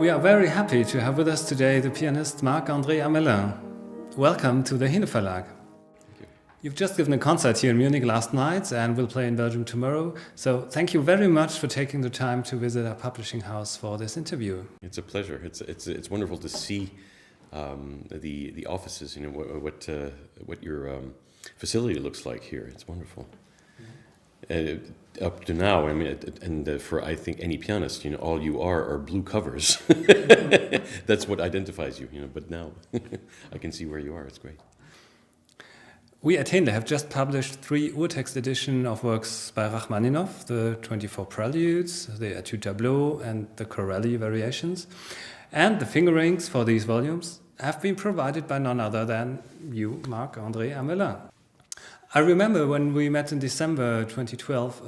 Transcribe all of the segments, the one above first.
We are very happy to have with us today the pianist Marc André Hamelin. Welcome to the Henle Verlag. You've just given a concert here in Munich last night and will play in Belgium tomorrow. So thank you very much for taking the time to visit our publishing house for this interview. It's a pleasure. It's wonderful to see the offices. You know what your facility looks like here. It's wonderful. Up to now, I mean, for I think any pianist, you know, all you are blue covers. That's what identifies you. You know, but now I can see where you are. It's great. We at Henle have just published 3 Urtext editions of works by Rachmaninoff, the 24 Préludes, the Études-Tableaux and the Corelli Variations. And the fingerings for these volumes have been provided by none other than you, Marc André Hamelin. I remember when we met in December 2012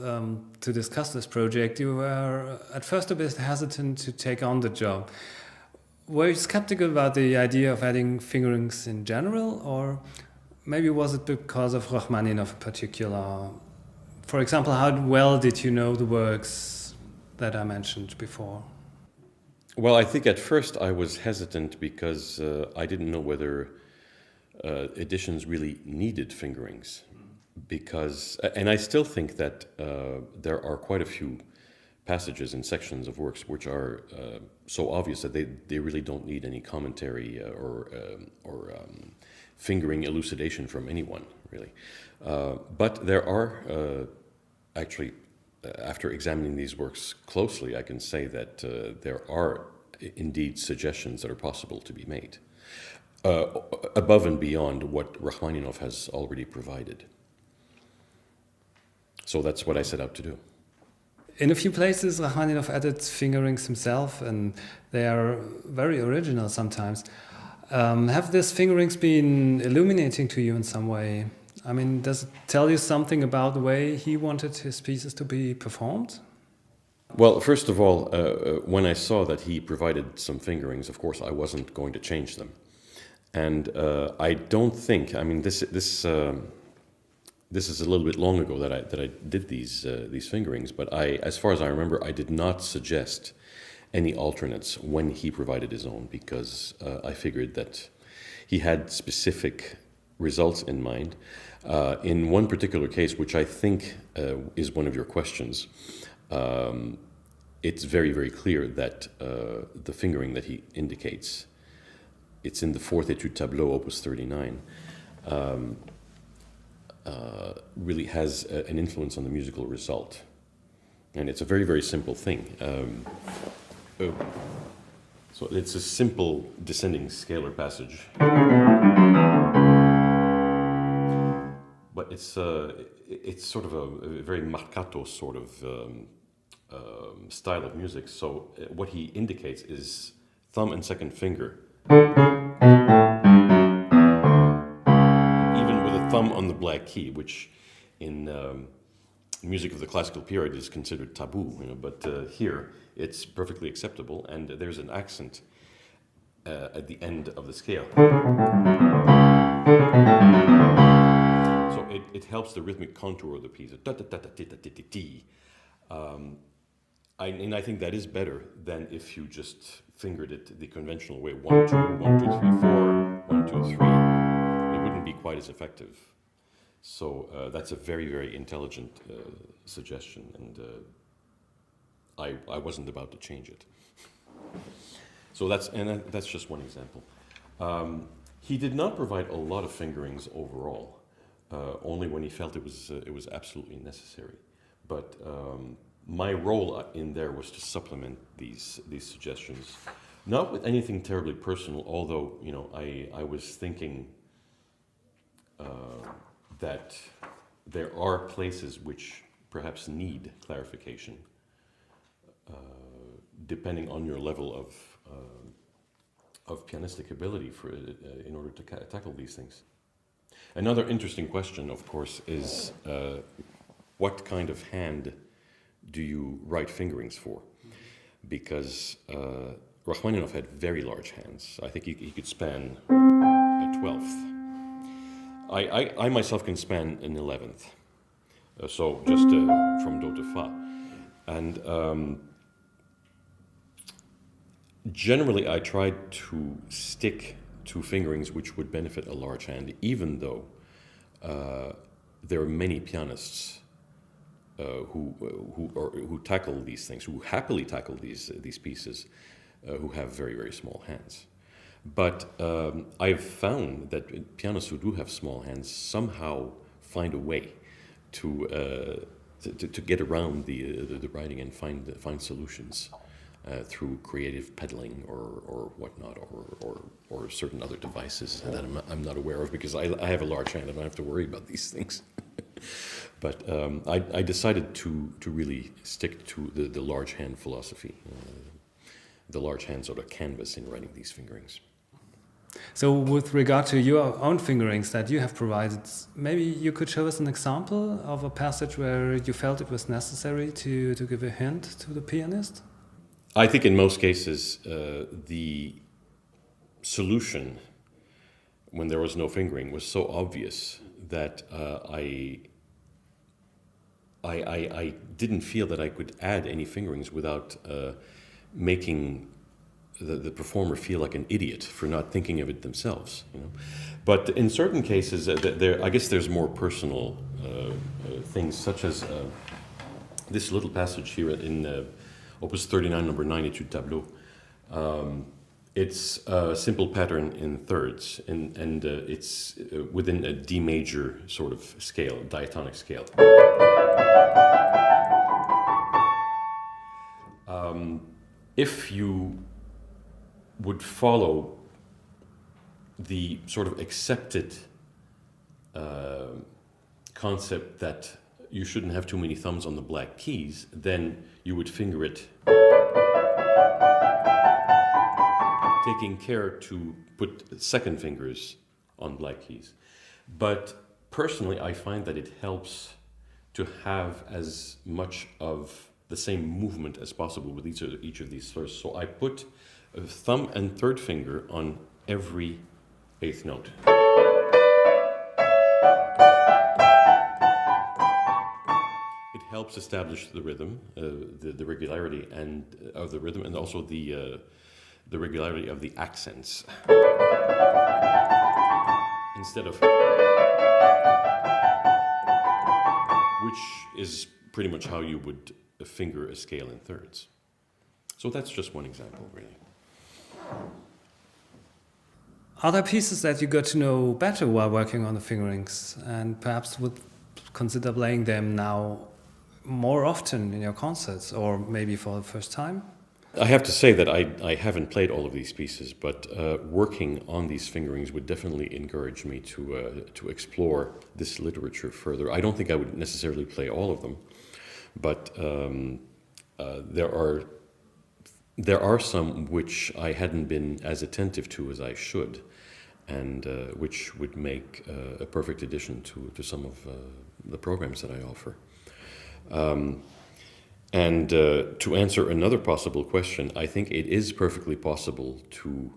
to discuss this project, you were at first a bit hesitant to take on the job. Were you skeptical about the idea of adding fingerings in general, or maybe was it because of Rachmaninoff in particular? For example, how well did you know the works that I mentioned before? Well, I think at first I was hesitant because I didn't know whether editions really needed fingerings. And I still think that there are quite a few passages and sections of works which are so obvious that they really don't need any commentary or fingering elucidation from anyone, really. But there are actually, after examining these works closely, I can say that there are indeed suggestions that are possible to be made, above and beyond what Rachmaninoff has already provided. So that's what I set out to do. In a few places, Rachmaninoff added fingerings himself, and they are very original sometimes. Have these fingerings been illuminating to you in some way? I mean, does it tell you something about the way he wanted his pieces to be performed? Well, first of all, when I saw that he provided some fingerings, of course, I wasn't going to change them. And I don't think, I mean, this is a little bit long ago that I did these fingerings, but as far as I remember, I did not suggest any alternates when he provided his own, because I figured that he had specific results in mind. In one particular case, which I think is one of your questions, it's very, very clear that the fingering that he indicates, it's in the 4th Études-Tableaux, Opus 39, really has an influence on the musical result. And it's a very, very simple thing. So it's a simple descending scalar passage. But it's sort of a very marcato sort of style of music. So what he indicates is thumb and second finger. Thumb on the black key, which in music of the classical period is considered taboo, you know, but here it's perfectly acceptable, and there's an accent at the end of the scale. So it helps the rhythmic contour of the piece. And I think that is better than if you just fingered it the conventional way, 1, 2, 1, 2, 3, 4, 1, 2, 3. It wouldn't be quite as effective. So that's a very, very intelligent suggestion, and I wasn't about to change it. So that's just one example. He did not provide a lot of fingerings overall, only when he felt it was absolutely necessary. But my role in there was to supplement these suggestions, not with anything terribly personal. Although, you know, I was thinking that there are places which perhaps need clarification, depending on your level of pianistic ability in order to tackle these things. Another interesting question, of course, is what kind of hand do you write fingerings for? Because Rachmaninoff had very large hands. I think he could span a 12th. I myself can span an 11th, so just from do to fa. And Generally, I tried to stick to fingerings which would benefit a large hand, even though there are many pianists who tackle these things, who happily tackle these pieces, who have very, very small hands. But I've found that pianists who do have small hands somehow find a way to get around the writing and find solutions through creative pedaling or whatnot, or certain other devices that I'm not aware of, because I have a large hand. I don't have to worry about these things. But I decided to really stick to the large hand philosophy, the large hand sort of canvas in writing these fingerings. So with regard to your own fingerings that you have provided, maybe you could show us an example of a passage where you felt it was necessary to give a hint to the pianist? I think in most cases the solution, when there was no fingering, was so obvious that I didn't feel that I could add any fingerings without making the performer feel like an idiot for not thinking of it themselves. But in certain cases, I guess there's more personal things, such as this little passage here in Opus 39, number 9, Études-Tableaux. It's a simple pattern in thirds, and it's within a D major sort of scale, diatonic scale. If you would follow the sort of accepted concept that you shouldn't have too many thumbs on the black keys, then you would finger it, taking care to put second fingers on black keys. But personally, I find that it helps to have as much of the same movement as possible with each of these firsts. So I put a thumb and third finger on every eighth note. It helps establish the rhythm, the regularity and of the rhythm, and also the regularity of the accents. Instead of, which is pretty much how you would finger a scale in thirds. So that's just one example, really. Are there pieces that you got to know better while working on the fingerings, and perhaps would consider playing them now more often in your concerts, or maybe for the first time? I have to say that I haven't played all of these pieces, but working on these fingerings would definitely encourage me to explore this literature further. I don't think I would necessarily play all of them, but there are some which I hadn't been as attentive to as I should, and which would make a perfect addition to some of the programs that I offer. And to answer another possible question, I think it is perfectly possible to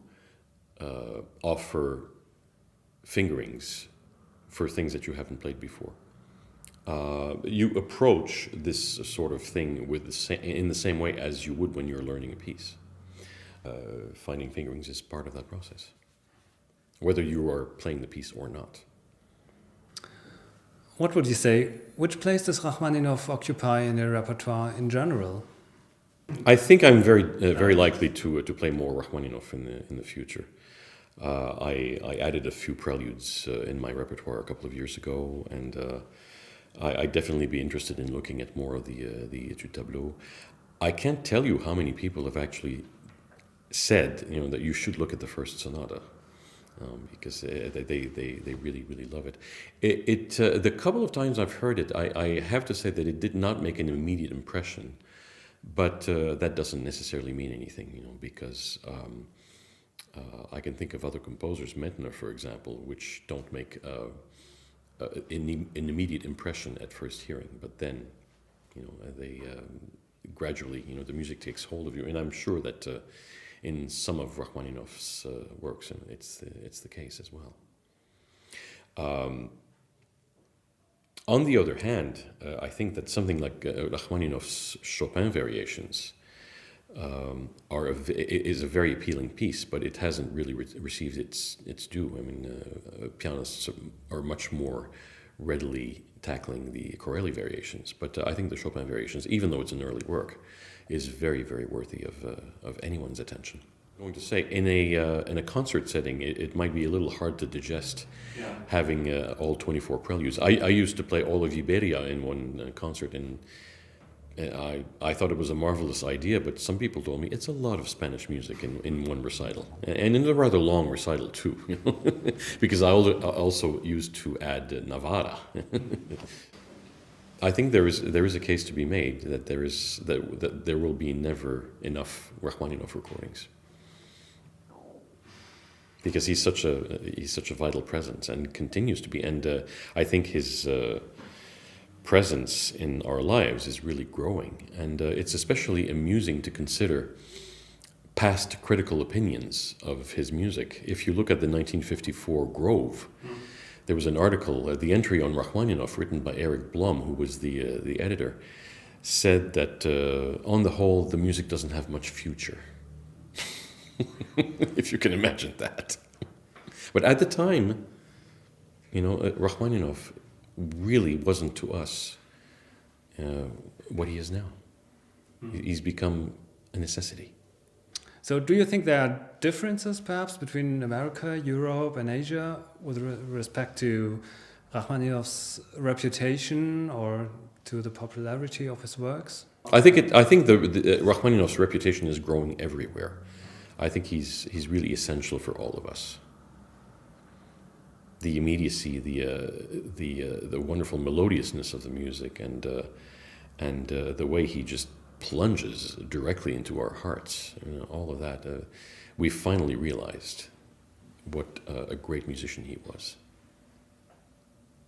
offer fingerings for things that you haven't played before. You approach this sort of thing in the same way as you would when you're learning a piece. Finding fingerings is part of that process, whether you are playing the piece or not. What would you say? Which place does Rachmaninoff occupy in your repertoire in general? I think I'm very likely to play more Rachmaninoff in the future. I added a few preludes in my repertoire a couple of years ago, and I'd definitely be interested in looking at more of the Études-Tableaux. I can't tell you how many people have actually said, that you should look at the first sonata, because they really, really love it. The couple of times I've heard it, I have to say that it did not make an immediate impression, but that doesn't necessarily mean anything, because I can think of other composers, Mettner, for example, which don't make an immediate impression at first hearing, but then, they gradually, the music takes hold of you, and I'm sure that in some of Rachmaninoff's works, and it's the case as well. On the other hand, I think that something like Rachmaninoff's Chopin Variations is a very appealing piece, but it hasn't really received its due. I mean, pianists are much more readily tackling the Corelli Variations, but I think the Chopin Variations, even though it's an early work, is very, very worthy of anyone's attention. I'm going to say, in a concert setting, it might be a little hard to digest having all 24 preludes. I used to play all of Iberia in one concert, and I thought it was a marvelous idea, but some people told me it's a lot of Spanish music in one recital, and in a rather long recital too, because I also used to add Navarra. I think there is a case to be made that there will be never enough Rachmaninoff recordings, because he's such a vital presence and continues to be, and I think his presence in our lives is really growing, and it's especially amusing to consider past critical opinions of his music. If you look at the 1954 Grove, there was an article, the entry on Rachmaninoff written by Eric Blum, who was the editor, said that on the whole the music doesn't have much future. If you can imagine that. But at the time, Rachmaninoff really wasn't to us what he is now. He's become a necessity. So do you think there are differences perhaps between America, Europe and Asia with respect to Rachmaninoff's reputation or to the popularity of his works? I think the Rachmaninoff's reputation is growing everywhere. I think he's really essential for all of us. The immediacy, the wonderful melodiousness of the music, and the way he just plunges directly into our hearts, all of that. We finally realized what a great musician he was,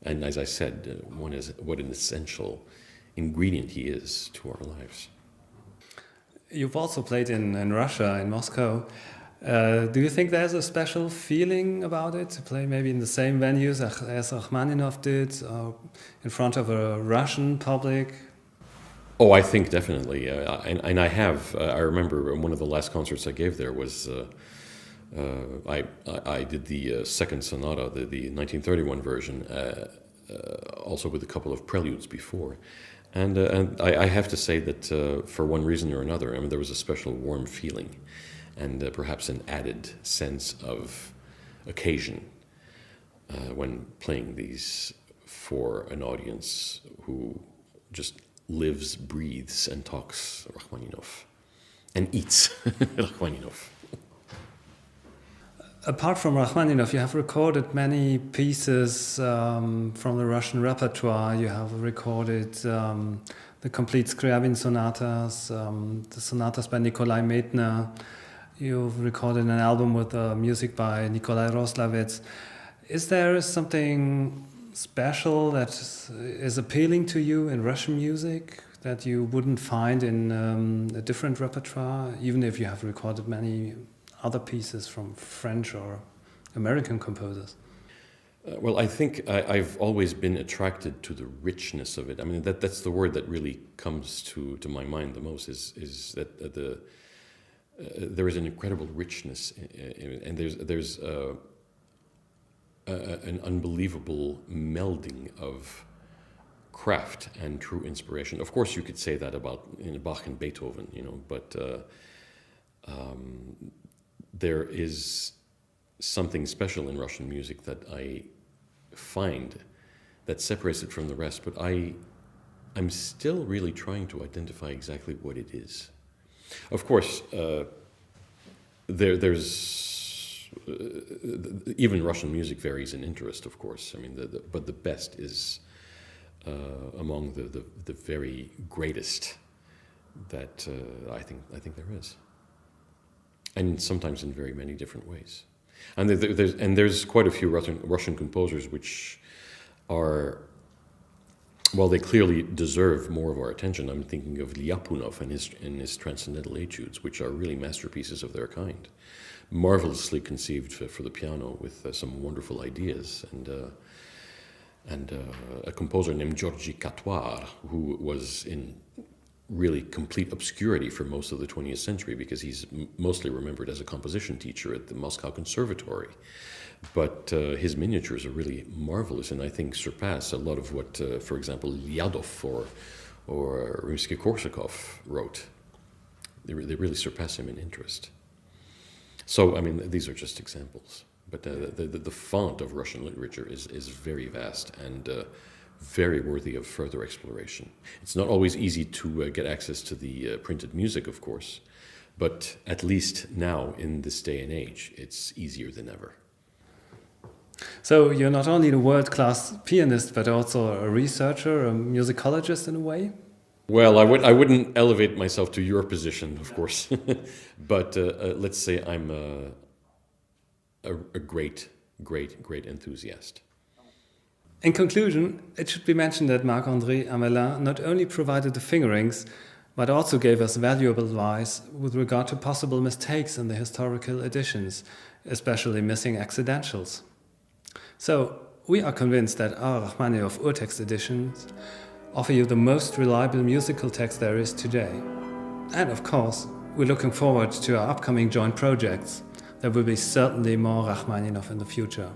and as I said, what an essential ingredient he is to our lives. You've also played in Russia, in Moscow. Do you think there's a special feeling about it, to play maybe in the same venues as Rachmaninoff did, in front of a Russian public? Oh, I think definitely. And I have. I remember one of the last concerts I gave there was, I did the second sonata, the 1931 version, also with a couple of preludes before. And I have to say that for one reason or another, there was a special warm feeling, and perhaps an added sense of occasion when playing these for an audience who just lives, breathes, and talks Rachmaninoff, and eats Rachmaninoff. Apart from Rachmaninoff, you have recorded many pieces from the Russian repertoire. You have recorded the complete Scriabin sonatas, the sonatas by Nikolai Medtner. You've recorded an album with music by Nikolai Roslavets. Is there something special that is appealing to you in Russian music that you wouldn't find in a different repertoire, even if you have recorded many other pieces from French or American composers? Well, I think I've always been attracted to the richness of it. That's the word that really comes to my mind the most, is that there is an incredible richness, and there's an unbelievable melding of craft and true inspiration. Of course, you could say that about Bach and Beethoven, but there is something special in Russian music that I find that separates it from the rest, but I'm still really trying to identify exactly what it is. Of course, there's even Russian music varies in interest, of course. But the best is among the very greatest that I think there is, and sometimes in very many different ways. And there's quite a few Russian composers which are, well, they clearly deserve more of our attention. I'm thinking of Lyapunov and his Transcendental Etudes, which are really masterpieces of their kind, marvelously conceived for the piano with some wonderful ideas, and a composer named Georgi Catoir, who was in really complete obscurity for most of the 20th century because he's mostly remembered as a composition teacher at the Moscow Conservatory. But his miniatures are really marvelous and I think surpass a lot of what, for example, Lyadov or Rimsky-Korsakov wrote. They really surpass him in interest. So, I mean, these are just examples. But the font of Russian literature is very vast and very worthy of further exploration. It's not always easy to get access to the printed music, of course, but at least now, in this day and age, it's easier than ever. So you're not only a world-class pianist, but also a researcher, a musicologist in a way? Well, I wouldn't elevate myself to your position, of course, but let's say I'm a great enthusiast. In conclusion, it should be mentioned that Marc André Hamelin not only provided the fingerings, but also gave us valuable advice with regard to possible mistakes in the historical editions, especially missing accidentals. So, we are convinced that our Rachmaninoff Urtext editions offer you the most reliable musical text there is today. And of course, we're looking forward to our upcoming joint projects. There will be certainly more Rachmaninoff in the future.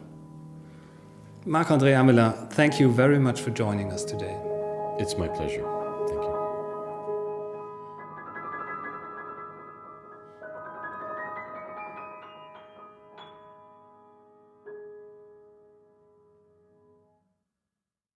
Marc André Hamelin, thank you very much for joining us today. It's my pleasure.